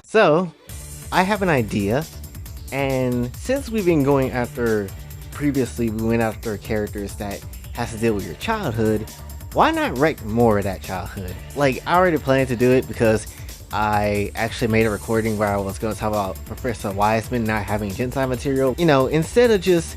So, I have an idea, and since we've been going after, previously we went after characters that has to deal with your childhood, why not wreck more of that childhood? Like, I already planned to do it because I actually made a recording where I was going to talk about Professor Wiseman not having Jentai material. You know, instead of just,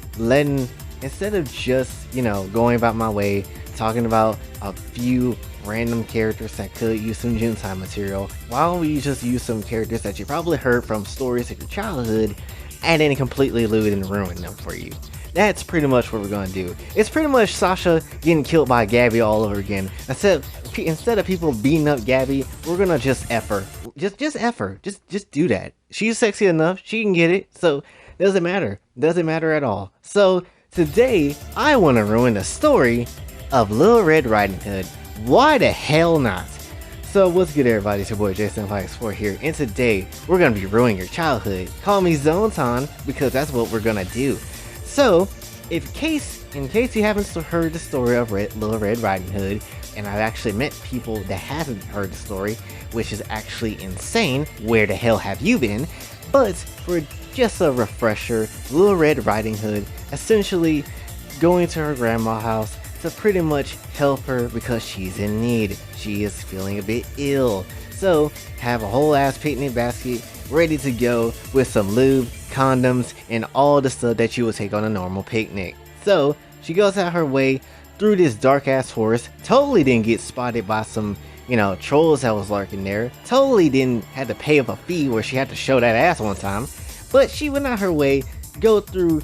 going about my way, talking about a few random characters that could use some Jentai material, why don't we just use some characters that you probably heard from stories of your childhood and then completely loot and ruin them for you? That's pretty much what we're gonna do. It's pretty much Sasha getting killed by Gabby all over again. Instead of people beating up Gabby, we're gonna just F her. Just F her. Just do that. She's sexy enough. She can get it. So doesn't matter. Doesn't matter at all. So today I want to ruin the story of Little Red Riding Hood. Why the hell not? So what's good, everybody? It's your boy Jason 564 here, and today we're gonna be ruining your childhood. Call me Zonton because that's what we're gonna do. So, in case you haven't heard the story of Little Red Riding Hood, and I've actually met people that haven't heard the story, which is actually insane, where the hell have you been? But for just a refresher, Little Red Riding Hood essentially going to her grandma's house to pretty much help her because she's in need. She is feeling a bit ill. So, have a whole ass picnic basket ready to go with some lube, condoms, and all the stuff that you would take on a normal picnic. So, she goes out her way through this dark ass forest, totally didn't get spotted by some, trolls that was lurking there, totally didn't have to pay up a fee where she had to show that ass one time, but she went out her way, go through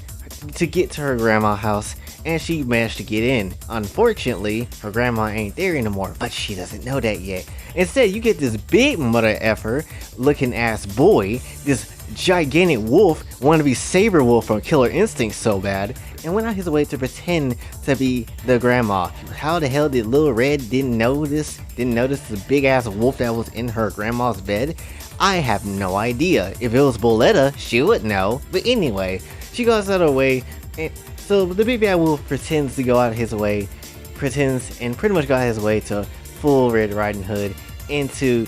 to get to her grandma's house, and she managed to get in. Unfortunately, her grandma ain't there anymore, but she doesn't know that yet. Instead, you get this big mother effer looking ass boy, this gigantic wolf, wanted to be Saber Wolf from Killer Instinct so bad, and went out his way to pretend to be the grandma. How the hell did Little Red didn't notice the big ass wolf that was in her grandma's bed? I have no idea. If it was Boletta, she would know. But anyway, she goes out her way, and so the big bad wolf pretends to go out his way, and pretty much got his way to full Red Riding Hood into,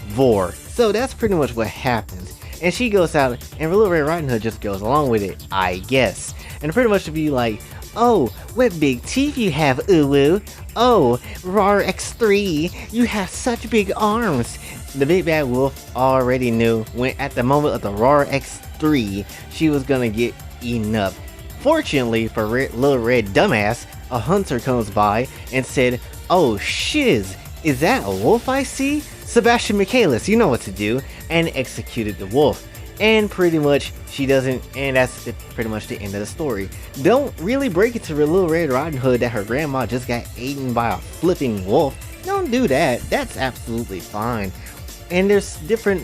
Vor. So that's pretty much what happens. And she goes out, and Little Red Riding Hood just goes along with it, I guess. And pretty much to be like, oh, what big teeth you have, Uwu. Oh, Rar X3, you have such big arms. The big bad wolf already knew when at the moment of the Rar X3, she was gonna get eaten up. Fortunately for Little Red Dumbass, a hunter comes by and said, oh shiz, is that a wolf I see? Sebastian Michaelis, you know what to do, and executed the wolf. And pretty much she doesn't, and that's pretty much the end of the story. Don't really break it to Little Red Riding Hood that her grandma just got eaten by a flipping wolf. Don't do that. That's absolutely fine. And there's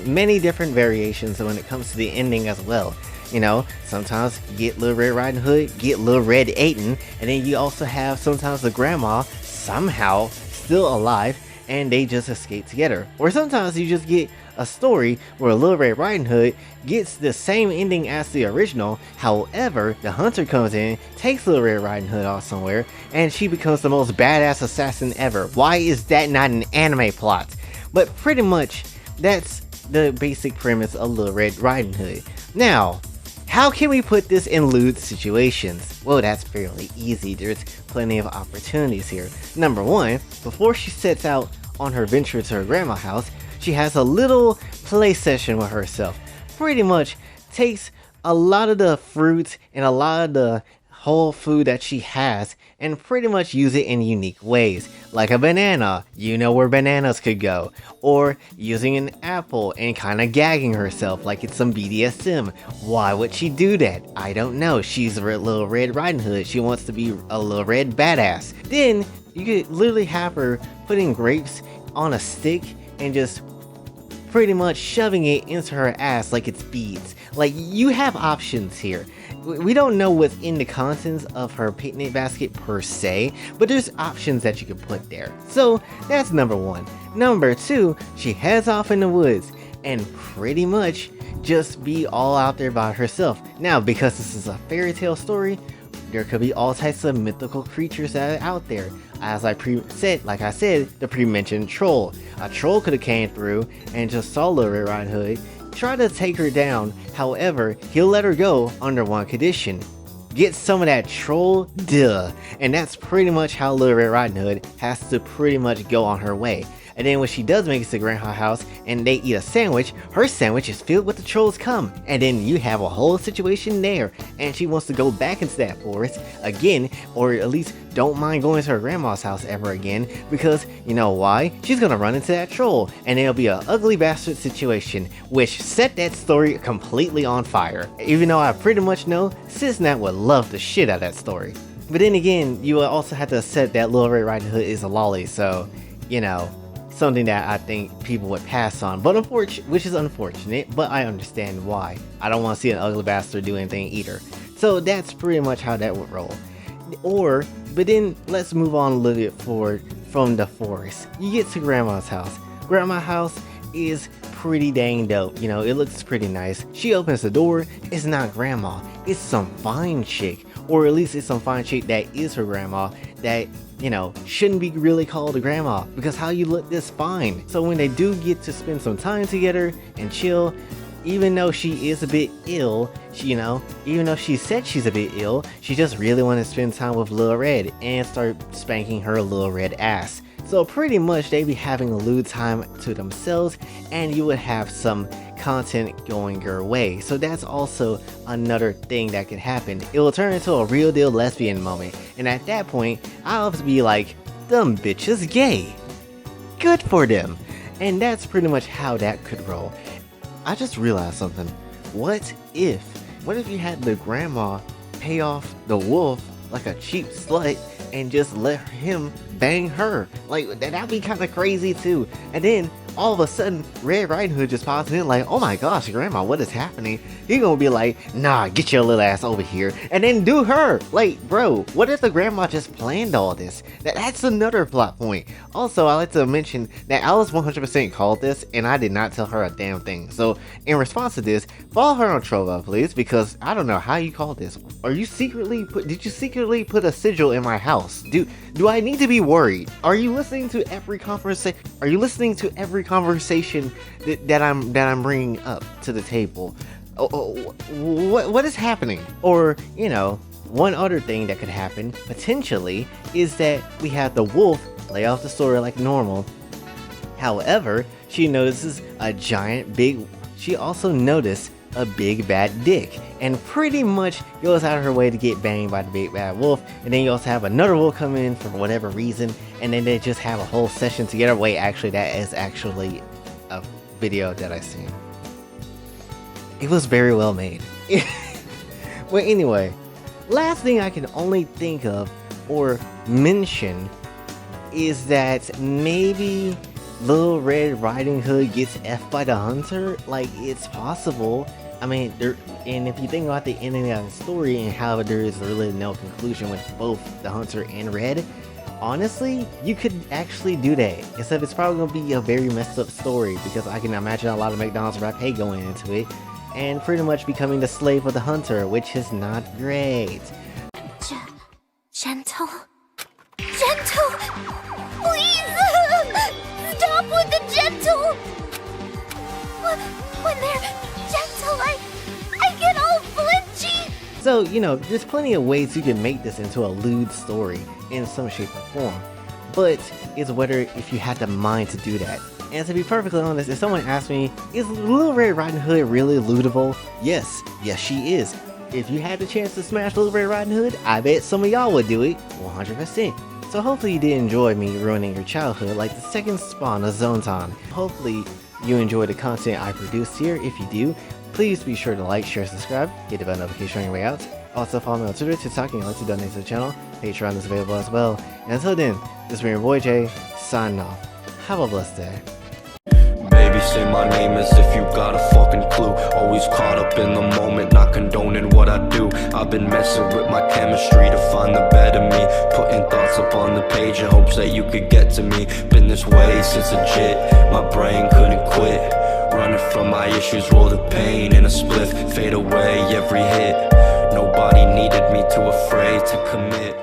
many different variations when it comes to the ending as well. Sometimes you get Little Red Riding Hood, get Little Red Aiden, and then you also have sometimes the grandma somehow still alive and they just escape together. Or sometimes you just get a story where Little Red Riding Hood gets the same ending as the original, however, the hunter comes in, takes Little Red Riding Hood off somewhere, and she becomes the most badass assassin ever. Why is that not an anime plot? But pretty much, that's the basic premise of Little Red Riding Hood. Now, how can we put this in lewd situations? Well, that's fairly easy. There's plenty of opportunities here. Number one, before she sets out on her venture to her grandma's house, she has a little play session with herself. Pretty much takes a lot of the fruits and a lot of the whole food that she has and pretty much use it in unique ways, like a banana, where bananas could go, or using an apple and kind of gagging herself like it's some BDSM. Why would she do that? I don't know. She's a Little Red Riding Hood. She wants to be a little red badass. Then you could literally have her putting grapes on a stick and just pretty much shoving it into her ass like it's beads. Like, you have options here. We don't know what's in the contents of her picnic basket per se, but there's options that you can put there. So that's number one. Number two, she heads off in the woods and pretty much just be all out there by herself. Now, because this is a fairy tale story, there could be all types of mythical creatures that are out there. as I said, the pre-mentioned troll. A troll could have came through and just saw Little Red Riding Hood, try to take her down. However, he'll let her go under one condition: get some of that troll duh. And that's pretty much how Little Red Riding Hood has to pretty much go on her way. And then when she does make it to Grandma's house and they eat a sandwich, her sandwich is filled with the troll's cum. And then you have a whole situation there, and she wants to go back into that forest again, or at least don't mind going to her grandma's house ever again, because you know why? She's gonna run into that troll, and it'll be an ugly bastard situation, which set that story completely on fire. Even though I pretty much know Sisnat would love the shit out of that story. But then again, you will also have to accept that Little Red Riding Hood is a lolly, so, you know, something that I think people would pass on, but which is unfortunate, but I understand why. I don't want to see an ugly bastard do anything either. So that's pretty much how that would roll. But then let's move on a little bit forward from the forest. You get to Grandma's house. Grandma's house is pretty dang dope. You know, it looks pretty nice. She opens the door. It's not Grandma. It's some fine chick, or at least it's some fine chick that is her grandma that, you know, shouldn't be really called a grandma, because how you look this fine. So when they do get to spend some time together and chill, even though she is a bit ill, even though she said she's a bit ill, she just really wanted to spend time with Lil Red and start spanking her Lil Red ass. So pretty much they be having a lewd time to themselves, and you would have some content going your way. So that's also another thing that could happen. It will turn into a real deal lesbian moment, and at that point I'll have to be like, them bitches gay, good for them. And that's pretty much how that could roll. I just realized something. What if you had the grandma pay off the wolf like a cheap slut and just let him bang her? Like, that'd be kind of crazy too. And then all of a sudden Red Riding Hood just pops in like, oh my gosh, Grandma, what is happening? You're gonna be like, nah, get your little ass over here, and then do her. Like, bro, what if the grandma just planned all this? That's another plot point. Also, I like to mention that Alice 100% called this, and I did not tell her a damn thing. So in response to this, follow her on Trova, please, because I don't know how you called this. Did you secretly put a sigil in my house? Do I need to be worried? Are you listening to every conversation? Are you listening to every conversation that I'm bringing up to the table? What is happening? Or, you know, one other thing that could happen potentially is that we have the wolf lay off the story like normal. However, she notices she also noticed a big bad dick, and pretty much goes out of her way to get banged by the big bad wolf. And then you also have another wolf come in for whatever reason, and then they just have a whole session together. Wait, actually, that is actually a video that I seen. It was very well made. Well, anyway, last thing I can only think of or mention is that maybe Little Red Riding Hood gets F'd by the hunter. Like, it's possible. I mean, and if you think about the ending of the story and how there is really no conclusion with both the hunter and Red, honestly, you could actually do that. Except it's probably gonna be a very messed up story, because I can imagine a lot of McDonald's rap hate going into it and pretty much becoming the slave of the hunter, which is not great. Gentle, please stop with the gentle. When they're gentle, I get all flinchy. So, you know, there's plenty of ways you can make this into a lewd story in some shape or form, but it's whether if you had the mind to do that. And to be perfectly honest, if someone asked me, is Little Red Riding Hood really lootable? Yes, she is. If you had the chance to smash Little Red Riding Hood, I bet some of y'all would do it 100%. So hopefully you did enjoy me ruining your childhood like the second spawn of Zontan. Hopefully you enjoy the content I produce here. If you do, please be sure to like, share, subscribe, get the bell notification on your way out. Also follow me on Twitter, TikTok, and like to donate to the channel. Patreon is available as well. And until then, this has been your boy Jay, signing off. Have a blessed day. Baby, say my name as if you got a fucking clue. Always caught up in the moment, not condoning what I do. I've been messing with my chemistry to find the better me, putting thoughts up on the page in hopes that you could get to me. Been this way since legit, my brain couldn't quit. Running from my issues, roll the pain in a spliff, fade away every hit. Nobody needed me, too afraid to commit.